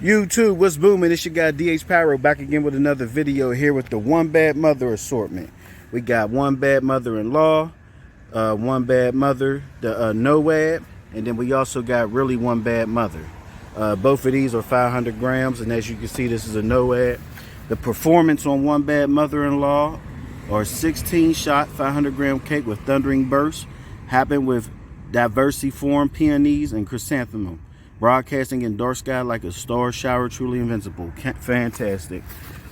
YouTube, what's booming? It's your guy DH Pyro back again with another video here with the One Bad Mother assortment. We got One Bad Mother-in-Law, One Bad Mother, the NOAB, and then we also got Really One Bad Mother. Both of these are 500 grams, and as you can see, this is a NOAB. The performance on One Bad Mother-in-Law are 16 shot 500 gram cake with thundering bursts, happened with diversiform peonies and chrysanthemum. Broadcasting in dark sky like a star shower, truly invincible. Fantastic.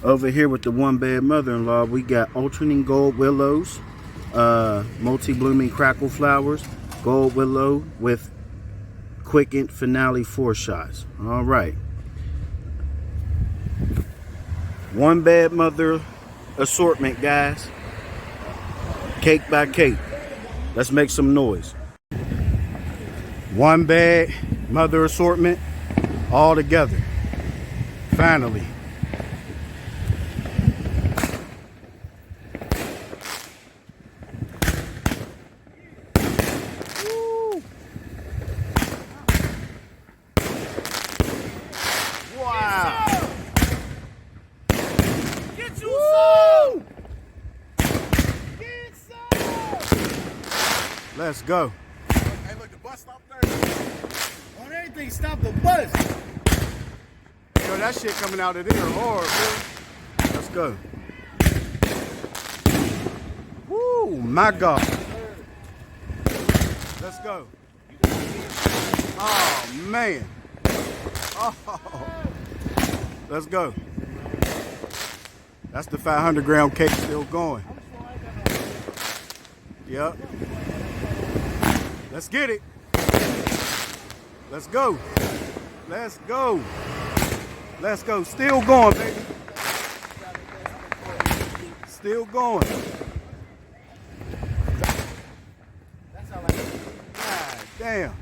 Over here with the One Bad Mother-in-Law, we got alternating gold willows, multi-blooming crackle flowers, gold willow with quickened finale 4 shots. All right. One Bad Mother assortment, guys. Cake by cake. Let's make some noise. One Bad Mother assortment all together. Finally. Woo. Wow. Get you some. Get some. Let's go. Hey, look, the bus stop there. On everything, stop the bus. Yo, that shit coming out of there hard, bro. Let's go. Woo, my God. Let's go. Oh, man. Oh. Let's go. That's the 500 gram cake still going. Yep. Let's get it. Let's go. Let's go. Let's go. Still going, baby. Still going. God damn.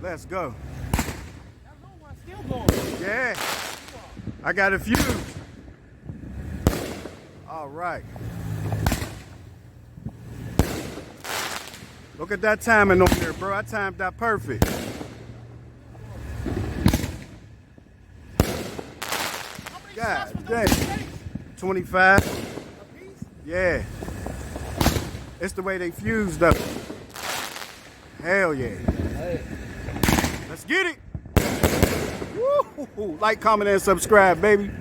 Let's go. Still going. Yeah. I got a few. All right. Look at that timing on there, bro. I timed that perfect. God damn. 25. Yeah. It's the way they fuse though. Hell yeah. Let's get it. Woo! Like, comment, and subscribe, baby.